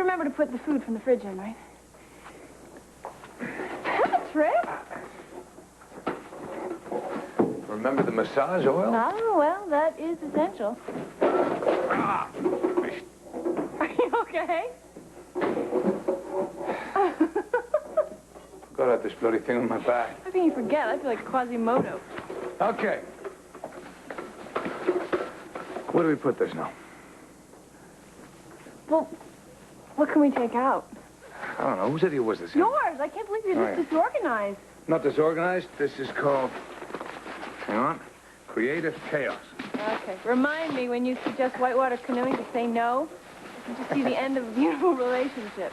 remember to put the food from the fridge in, right? Patrick? Remember the massage oil? Oh, well, that is essential. Ah. Are you okay? Forgot I had this bloody thing on my back. How can you forget? I feel like Quasimodo. Okay. Where do we put this now? Well, what can we take out? I don't know. Whose idea was this? Yours. I can't believe you're this disorganized. Not disorganized. This is called, hang on, creative chaos. Okay. Remind me when you suggest whitewater canoeing to say no. You just see the end of a beautiful relationship.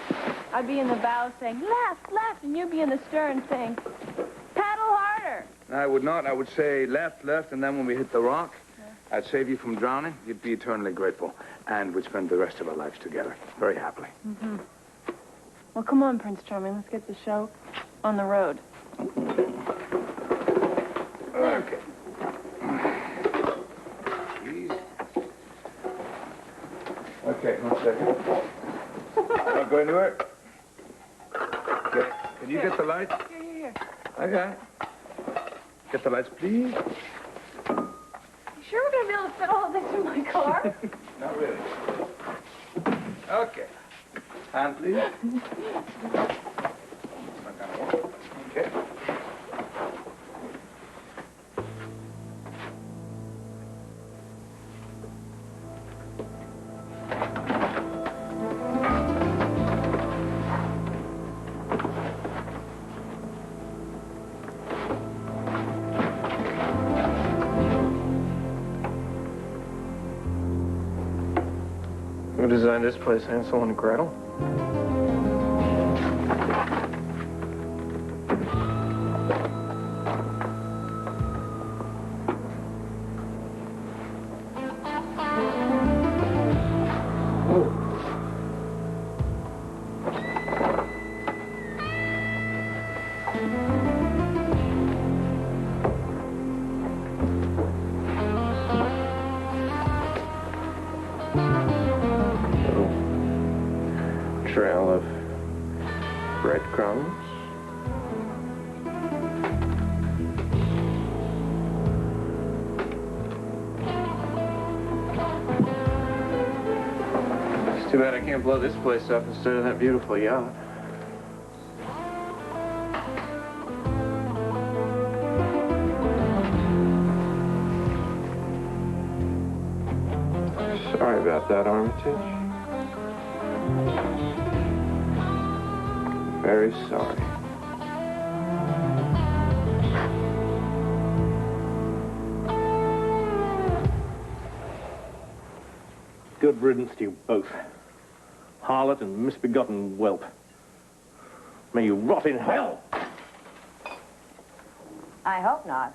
I'd be in the bow saying, left, left, and you'd be in the stern saying, paddle harder. I would not. I would say left, left, and then when we hit the rock, I'd save you from drowning. You'd be eternally grateful. And we'd spend the rest of our lives together, very happily. Mm-hmm. Well, come on, Prince Charming. Let's get the show on the road. Okay. Please. Okay, 1 second. Not going anywhere. Okay. Can you get the lights? Here. Okay. Get the lights, please. You sure we're going to be able to fit all of this in my car? Not really. Okay. Hand, please. Okay. Who designed this place, Hansel and Gretel? Trail of breadcrumbs. It's too bad I can't blow this place up instead of that beautiful yacht. Sorry about that, Armitage. Very sorry. Good riddance to you both. Harlot and misbegotten whelp. May you rot in hell. I hope not.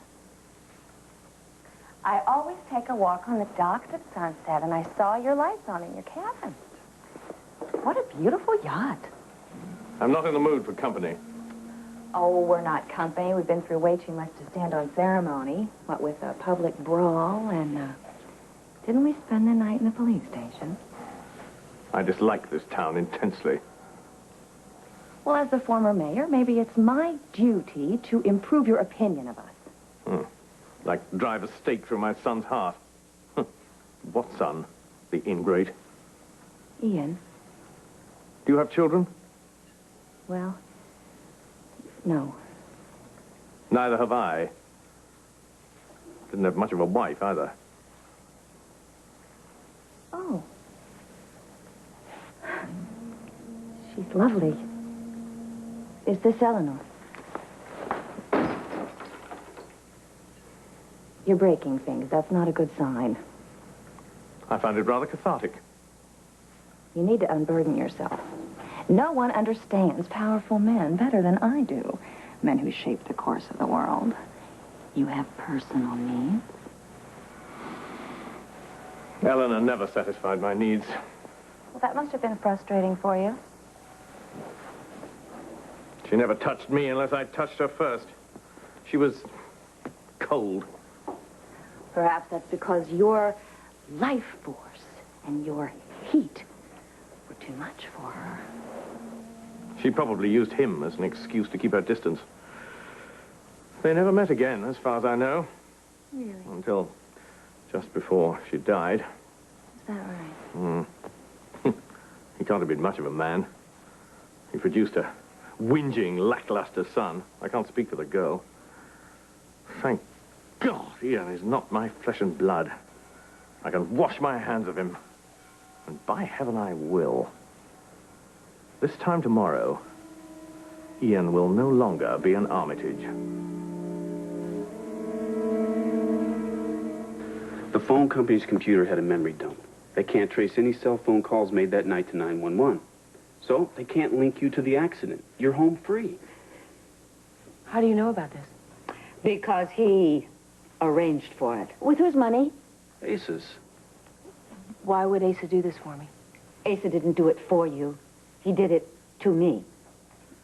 I always take a walk on the docks at sunset, and I saw your lights on in your cabin. What a beautiful yacht. I'm not in the mood for company. Oh, we're not company. We've been through way too much to stand on ceremony. What with a public brawl and, didn't we spend the night in the police station? I dislike this town intensely. Well, as the former mayor, maybe it's my duty to improve your opinion of us. Like drive a stake through my son's heart. What son? The ingrate. Ian. Do you have children? Well, no. Neither have I. Didn't have much of a wife, either. Oh. She's lovely. Is this Eleanor? You're breaking things. That's not a good sign. I find it rather cathartic. You need to unburden yourself. No one understands powerful men better than I do. Men who shape the course of the world. You have personal needs. Eleanor never satisfied my needs. Well, that must have been frustrating for you. She never touched me unless I touched her first. She was cold. Perhaps that's because your life force and your heat were too much for her. She probably used him as an excuse to keep her distance. They never met again, as far as I know. Really? Until just before she died. Is that right? He can't have been much of a man. He produced a whinging, lackluster son. I can't speak for the girl. Thank God Ian is not my flesh and blood. I can wash my hands of him. And by heaven I will. This time tomorrow, Ian will no longer be an Armitage. The phone company's computer had a memory dump. They can't trace any cell phone calls made that night to 911. So they can't link you to the accident. You're home free. How do you know about this? Because he arranged for it. With whose money? Aces. Why would Asa do this for me? Asa didn't do it for you. He did it to me.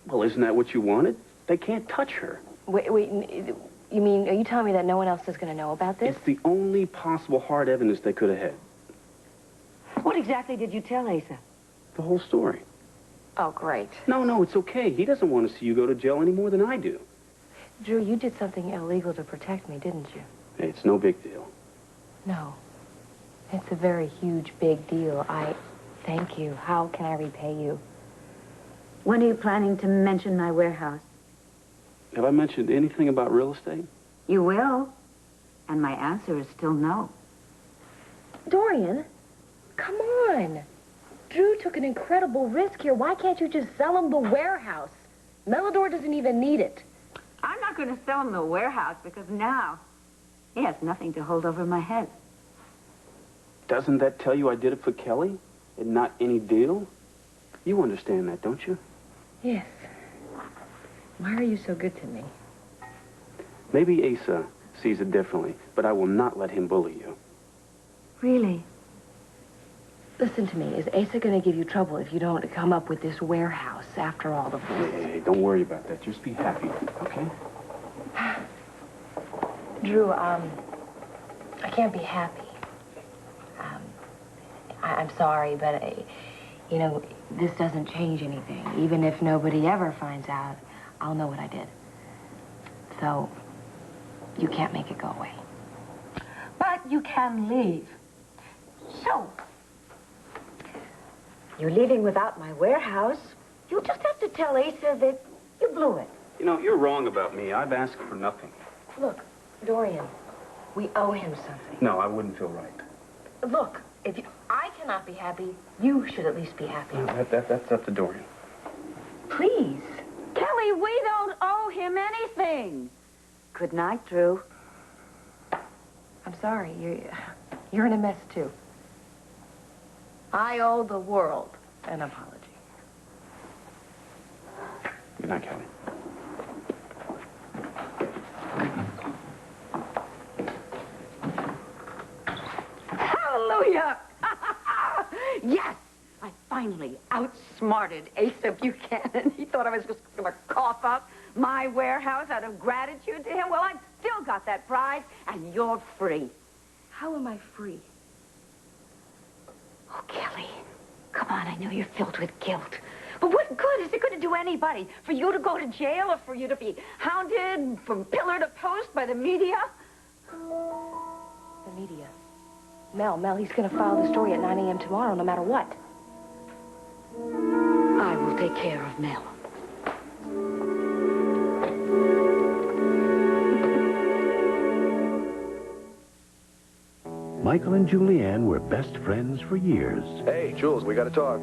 Well, isn't that what you wanted? They can't touch her. Wait, you mean, are you telling me that no one else is going to know about this? It's the only possible hard evidence they could have had. What exactly did you tell Asa? The whole story. Oh, great. No, it's okay. He doesn't want to see you go to jail any more than I do. Drew, you did something illegal to protect me, didn't you? Hey, it's no big deal. No. It's a very huge, big deal. I thank you. How can I repay you? When are you planning to mention my warehouse? Have I mentioned anything about real estate? You will. And my answer is still no. Dorian, come on. Drew took an incredible risk here. Why can't you just sell him the warehouse? Melidor doesn't even need it. I'm not going to sell him the warehouse because now he has nothing to hold over my head. Doesn't that tell you I did it for Kelly and not any deal? You understand that, don't you? Yes. Why are you so good to me? Maybe Asa sees it differently, but I will not let him bully you. Really? Listen to me. Is Asa going to give you trouble if you don't come up with this warehouse after all of this? Hey, don't worry about that. Just be happy, okay? Drew, I can't be happy. I'm sorry, but, you know, this doesn't change anything. Even if nobody ever finds out, I'll know what I did. So, you can't make it go away. But you can leave. So, you're leaving without my warehouse. You'll just have to tell Asa that you blew it. You know, you're wrong about me. I've asked for nothing. Look, Dorian, we owe him something. No, I wouldn't feel right. Look, if I cannot be happy, you should at least be happy. No, that's up to Dorian. Please. Kelly, we don't owe him anything. Good night, Drew. I'm sorry. You're in a mess, too. I owe the world an apology. Good night, Kelly. Hallelujah! Yes! I finally outsmarted Asa Buchanan. He thought I was just going to cough up my warehouse out of gratitude to him. Well, I've still got that prize, and you're free. How am I free? Oh, Kelly, come on, I know you're filled with guilt. But what good is it going to do anybody? For you to go to jail or for you to be hounded from pillar to post by the media? The media. Mel, he's going to file the story at 9 a.m. tomorrow, no matter what. I will take care of Mel. Michael and Julianne were best friends for years. Hey, Jules, we got to talk.